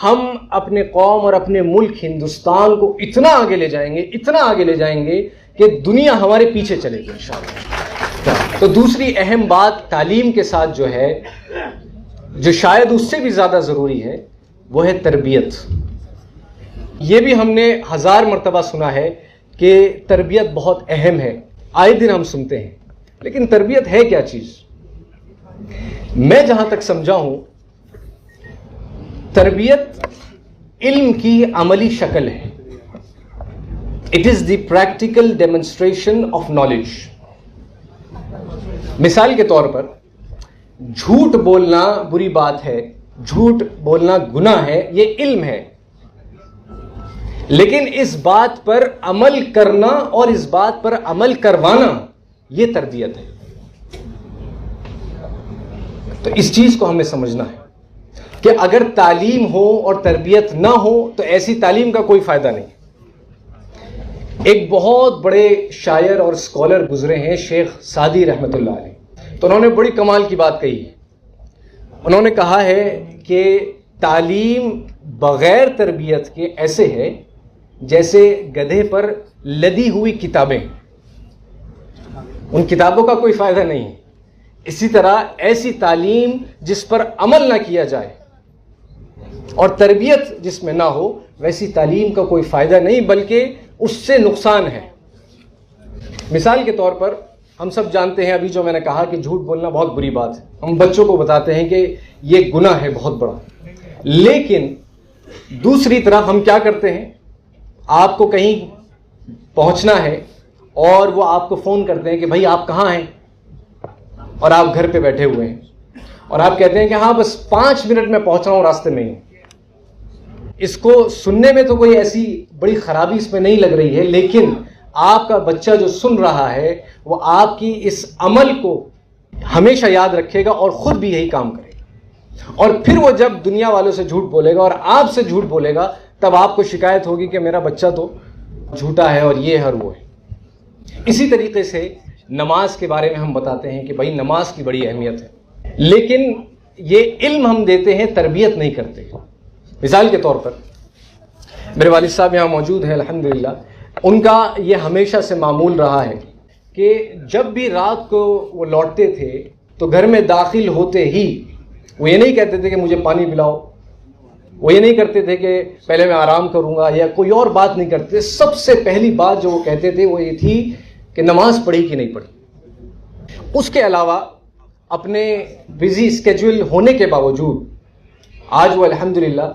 ہم اپنے قوم اور اپنے ملک ہندوستان کو اتنا آگے لے جائیں گے کہ دنیا ہمارے پیچھے چلے گی انشاءاللہ۔ تو دوسری اہم بات تعلیم کے ساتھ جو ہے، جو شاید اس سے بھی زیادہ ضروری ہے، وہ ہے تربیت۔ یہ بھی ہم نے 1000 مرتبہ سنا ہے کہ تربیت بہت اہم ہے، آئے دن ہم سنتے ہیں، لیکن تربیت ہے کیا چیز؟ میں جہاں تک سمجھا ہوں، تربیت علم کی عملی شکل ہے۔ It is the practical demonstration of knowledge. مثال کے طور پر، جھوٹ بولنا بری بات ہے، جھوٹ بولنا گناہ ہے، یہ علم ہے، لیکن اس بات پر عمل کرنا اور اس بات پر عمل کروانا یہ تربیت ہے۔ تو اس چیز کو ہمیں سمجھنا ہے کہ اگر تعلیم ہو اور تربیت نہ ہو تو ایسی تعلیم کا کوئی فائدہ نہیں۔ ایک بہت بڑے شاعر اور اسکالر گزرے ہیں، شیخ سعدی رحمۃ اللہ علیہ، تو انہوں نے بڑی کمال کی بات کہی ہے۔ انہوں نے کہا ہے کہ تعلیم بغیر تربیت کے ایسے ہے جیسے گدھے پر لدی ہوئی کتابیں، ان کتابوں کا کوئی فائدہ نہیں۔ اسی طرح ایسی تعلیم جس پر عمل نہ کیا جائے اور تربیت جس میں نہ ہو، ویسی تعلیم کا کوئی فائدہ نہیں، بلکہ اس سے نقصان ہے۔ مثال کے طور پر ہم سب جانتے ہیں، ابھی جو میں نے کہا کہ جھوٹ بولنا بہت بری بات ہے، ہم بچوں کو بتاتے ہیں کہ یہ گناہ ہے بہت بڑا، لیکن دوسری طرف ہم کیا کرتے ہیں؟ آپ کو کہیں پہنچنا ہے اور وہ آپ کو فون کرتے ہیں کہ بھائی آپ کہاں ہیں، اور آپ گھر پہ بیٹھے ہوئے ہیں، اور آپ کہتے ہیں کہ ہاں بس 5 منٹ میں پہنچ رہا ہوں، راستے میں ہی۔ اس کو سننے میں تو کوئی ایسی بڑی خرابی اس میں نہیں لگ رہی ہے، لیکن آپ کا بچہ جو سن رہا ہے وہ آپ کی اس عمل کو ہمیشہ یاد رکھے گا اور خود بھی یہی کام کرے گا، اور پھر وہ جب دنیا والوں سے جھوٹ بولے گا اور آپ سے جھوٹ بولے گا، تب آپ کو شکایت ہوگی کہ میرا بچہ تو جھوٹا ہے اور یہ ہے اور وہ ہے۔ اسی طریقے سے نماز کے بارے میں ہم بتاتے ہیں کہ بھائی نماز کی بڑی اہمیت ہے، لیکن یہ علم ہم دیتے ہیں، تربیت نہیں کرتے۔ مثال کے طور پر میرے والد صاحب یہاں موجود ہیں الحمدللہ، ان کا یہ ہمیشہ سے معمول رہا ہے کہ جب بھی رات کو وہ لوٹتے تھے تو گھر میں داخل ہوتے ہی وہ یہ نہیں کہتے تھے کہ مجھے پانی پلاؤ، وہ یہ نہیں کرتے تھے کہ پہلے میں آرام کروں گا، یا کوئی اور بات نہیں کرتے۔ سب سے پہلی بات جو وہ کہتے تھے وہ یہ تھی کہ نماز پڑھی کہ نہیں پڑھی۔ اس کے علاوہ اپنے بزی اسکیجول ہونے کے باوجود آج وہ الحمدللہ